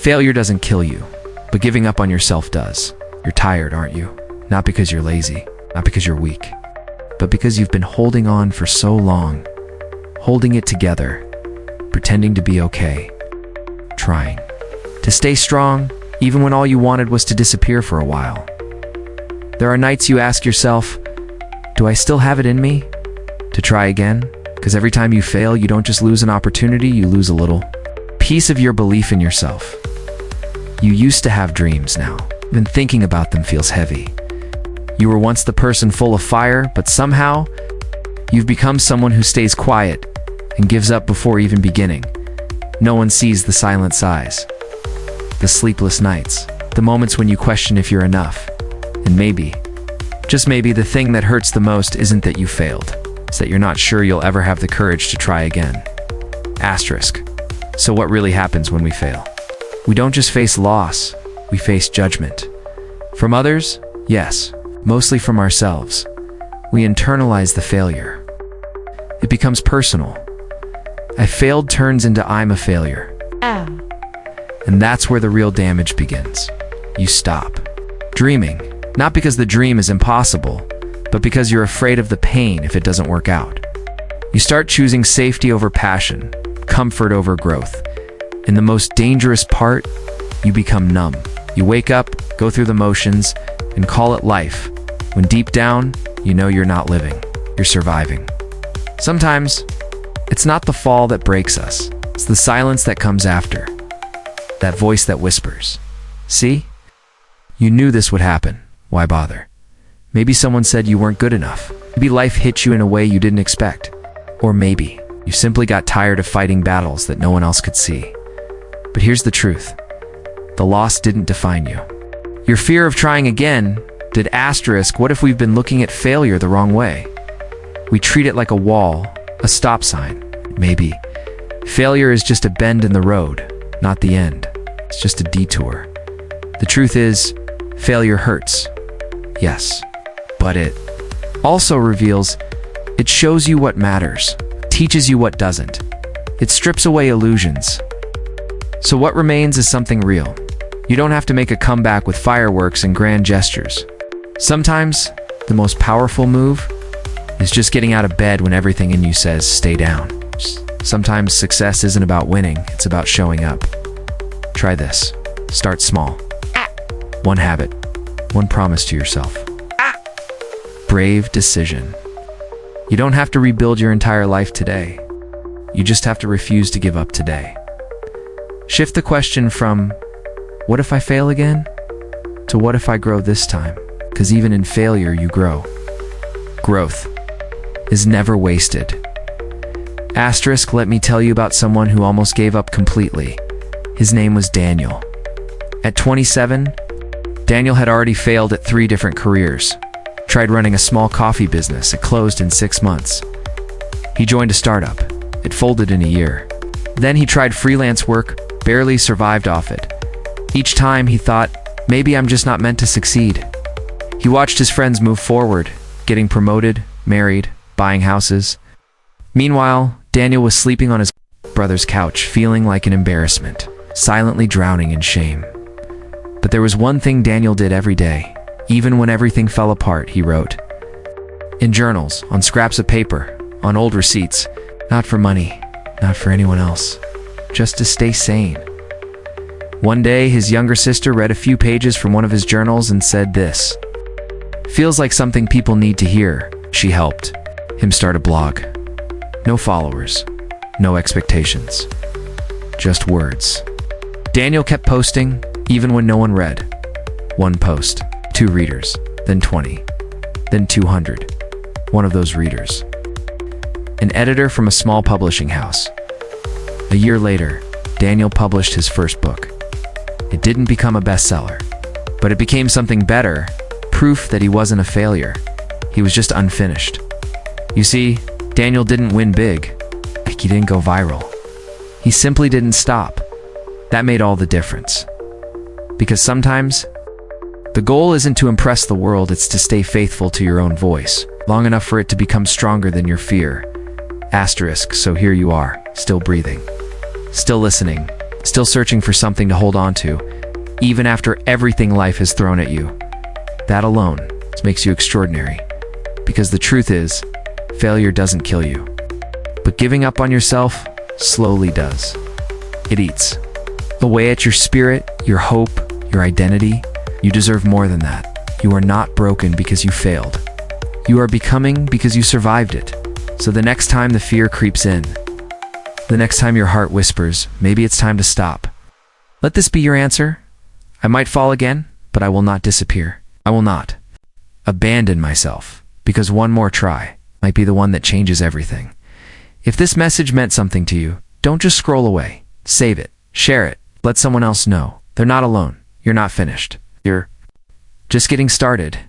Failure doesn't kill you, but giving up on yourself does. You're tired, aren't you? Not because you're lazy, not because you're weak, but because you've been holding on for so long, holding it together, pretending to be okay, trying to stay strong, even when all you wanted was to disappear for a while. There are nights you ask yourself, do I still have it in me to try again? Because every time you fail, you don't just lose an opportunity, you lose a little piece of your belief in yourself. You used to have dreams now. Even thinking about them feels heavy. You were once the person full of fire, but somehow you've become someone who stays quiet and gives up before even beginning. No one sees the silent sighs, the sleepless nights, the moments when you question if you're enough. And maybe, just maybe, the thing that hurts the most isn't that you failed. It's that you're not sure you'll ever have the courage to try again. Asterisk. So what really happens when we fail? We don't just face loss, we face judgment. From others? Yes, mostly from ourselves. We internalize the failure. It becomes personal. I failed turns into I'm a failure. And that's where the real damage begins. You stop dreaming, not because the dream is impossible, but because you're afraid of the pain if it doesn't work out. You start choosing safety over passion, comfort over growth. And the most dangerous part, you become numb. You wake up, go through the motions, and call it life, when deep down, you know you're not living, you're surviving. Sometimes, it's not the fall that breaks us, it's the silence that comes after. That voice that whispers, see? You knew this would happen, why bother? Maybe someone said you weren't good enough. Maybe life hit you in a way you didn't expect. Or maybe you simply got tired of fighting battles that no one else could see. But here's the truth. The loss didn't define you. Your fear of trying again did. Asterisk, what if we've been looking at failure the wrong way? We treat it like a wall, a stop sign. Maybe failure is just a bend in the road, not the end. It's just a detour. The truth is, failure hurts. Yes, but it also reveals, it shows you what matters, teaches you what doesn't. It strips away illusions. So what remains is something real. You don't have to make a comeback with fireworks and grand gestures. Sometimes, the most powerful move is just getting out of bed when everything in you says, stay down. Sometimes success isn't about winning, it's about showing up. Try this. Start small. One habit, one promise to yourself. Brave decision. You don't have to rebuild your entire life today. You just have to refuse to give up today. Shift the question from, what if I fail again? To what if I grow this time? Because even in failure, you grow. Growth is never wasted. Asterisk, let me tell you about someone who almost gave up completely. His name was Daniel. At 27, Daniel had already failed at 3 different careers. Tried running a small coffee business, it closed in 6 months. He joined a startup. It folded in a year. Then he tried freelance work, barely survived off it. Each time he thought, maybe I'm just not meant to succeed. He watched his friends move forward, getting promoted, married, buying houses. Meanwhile, Daniel was sleeping on his brother's couch, feeling like an embarrassment, silently drowning in shame. But there was one thing Daniel did every day. Even when everything fell apart, he wrote. In journals, on scraps of paper, on old receipts, not for money, not for anyone else, just to stay sane. One day, his younger sister read a few pages from one of his journals and said this. Feels like something people need to hear. She helped him start a blog. No followers, no expectations, just words. Daniel kept posting, even when no one read. 1 post, 2 readers, then 20, then 200. One of those readers. An editor from a small publishing house. A year later, Daniel published his first book. It didn't become a bestseller, but it became something better, proof that he wasn't a failure. He was just unfinished. You see, Daniel didn't win big. He didn't go viral. He simply didn't stop. That made all the difference. Because sometimes, the goal isn't to impress the world, it's to stay faithful to your own voice, long enough for it to become stronger than your fear. Asterisk, so here you are, still breathing, still listening, still searching for something to hold on to, even after everything life has thrown at you. That alone makes you extraordinary. Because the truth is, failure doesn't kill you. But giving up on yourself slowly does. It eats away at your spirit, your hope, your identity. You deserve more than that. You are not broken because you failed. You are becoming because you survived it. So the next time the fear creeps in, the next time your heart whispers, maybe it's time to stop, let this be your answer. I might fall again, but I will not disappear. I will not abandon myself, because one more try might be the one that changes everything. If this message meant something to you, don't just scroll away. Save it. Share it. Let someone else know. They're not alone. You're not finished. You're just getting started.